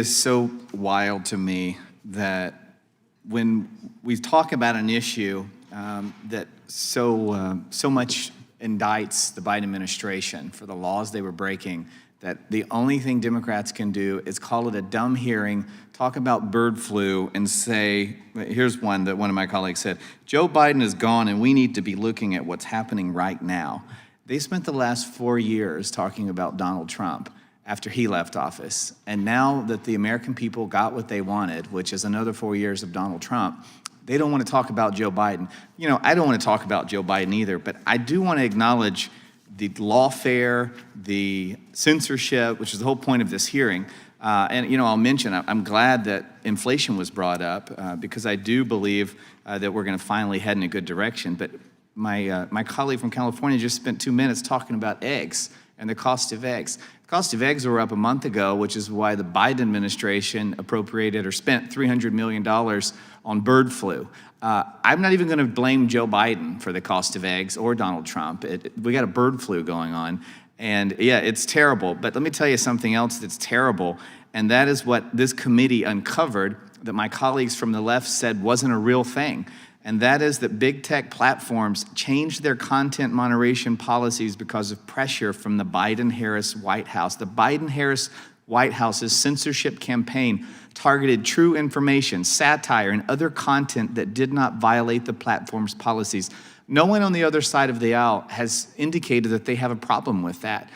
It's so wild to me that when we talk about an issue that so much indicts the Biden administration for the laws they were breaking, that the only thing Democrats can do is call it a dumb hearing, talk about bird flu, and say, here's one that one of my colleagues said, Joe Biden is gone and we need to be looking at what's happening right now. They spent the last 4 years talking about Donald Trump after he left office. And now that the American people got what they wanted, which is another 4 years of Donald Trump, they don't want to talk about Joe Biden. You know, I don't want to talk about Joe Biden either, but I do want to acknowledge the lawfare, the censorship, which is the whole point of this hearing. And, you know, I'll mention, I'm glad that inflation was brought up because I do believe that we're going to finally head in a good direction. But my colleague from California just spent 2 minutes talking about eggs and the cost of eggs. The cost of eggs were up a month ago, which is why the Biden administration appropriated or spent $300 million on bird flu. I'm not even going to blame Joe Biden for the cost of eggs or Donald Trump. We got a bird flu going on. And yeah, it's terrible. But let me tell you something else that's terrible. And that is what this committee uncovered that my colleagues from the left said wasn't a real thing. And that is that big tech platforms changed their content moderation policies because of pressure from the Biden-Harris White House. The Biden-Harris White House's censorship campaign targeted true information, satire, and other content that did not violate the platform's policies. No one on the other side of the aisle has indicated that they have a problem with that.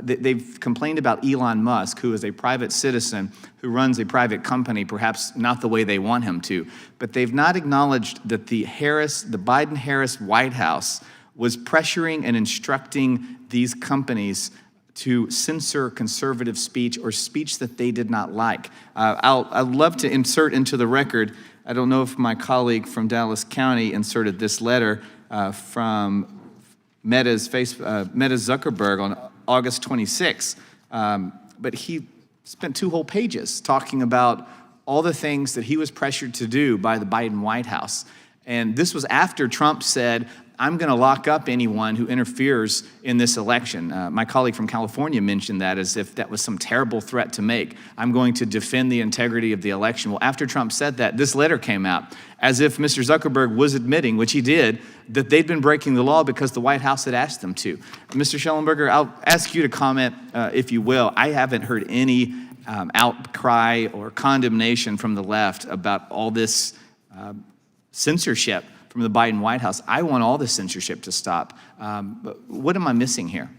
They've complained about Elon Musk, who is a private citizen who runs a private company, perhaps not the way they want him to. But they've not acknowledged that the Biden-Harris White House was pressuring and instructing these companies to censor conservative speech or speech that they did not like. I'd love to insert into the record, I don't know if my colleague from Dallas County inserted this letter from Meta's Zuckerberg on August 26. But he spent 2 whole pages talking about all the things that he was pressured to do by the Biden White House. And this was after Trump said, I'm going to lock up anyone who interferes in this election. My colleague from California mentioned that as if that was some terrible threat to make. I'm going to defend the integrity of the election. Well, after Trump said that, this letter came out as if Mr. Zuckerberg was admitting, which he did, that they'd been breaking the law because the White House had asked them to. Mr. Schellenberger, I'll ask you to comment, if you will. I haven't heard any outcry or condemnation from the left about all this censorship from the Biden White House. I want all the censorship to stop. But what am I missing here?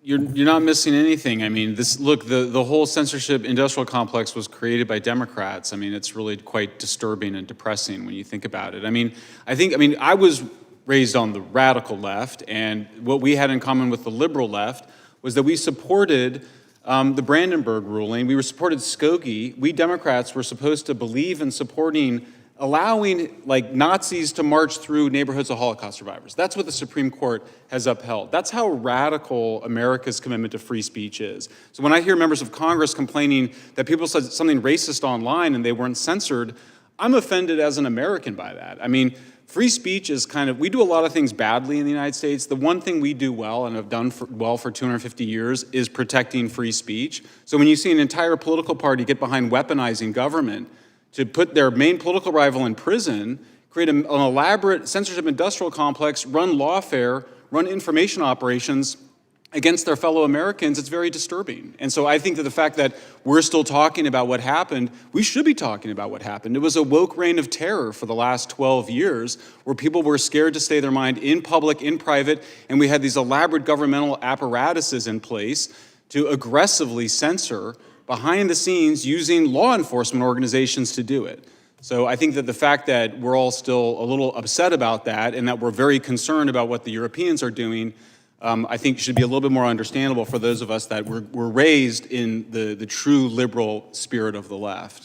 You're not missing anything. I mean, look, the whole censorship industrial complex was created by Democrats. I mean, it's really quite disturbing and depressing when you think about it. I mean, I was raised on the radical left, and what we had in common with the liberal left was that we supported the Brandenburg ruling. We supported Skokie. We Democrats were supposed to believe in supporting allowing like Nazis to march through neighborhoods of Holocaust survivors. That's what the Supreme Court has upheld. That's how radical America's commitment to free speech is. So when I hear members of Congress complaining that people said something racist online and they weren't censored, I'm offended as an American by that. I mean, free speech is we do a lot of things badly in the United States. The one thing we do well and have done well for 250 years is protecting free speech. So when you see an entire political party get behind weaponizing government to put their main political rival in prison, create an elaborate censorship industrial complex, run lawfare, run information operations against their fellow Americans, it's very disturbing. And so I think that the fact that we're still talking about what happened, we should be talking about what happened. It was a woke reign of terror for the last 12 years where people were scared to say their mind in public, in private, and we had these elaborate governmental apparatuses in place to aggressively censor behind the scenes using law enforcement organizations to do it. So I think that the fact that we're all still a little upset about that and that we're very concerned about what the Europeans are doing, I think should be a little bit more understandable for those of us that were raised in the true liberal spirit of the left.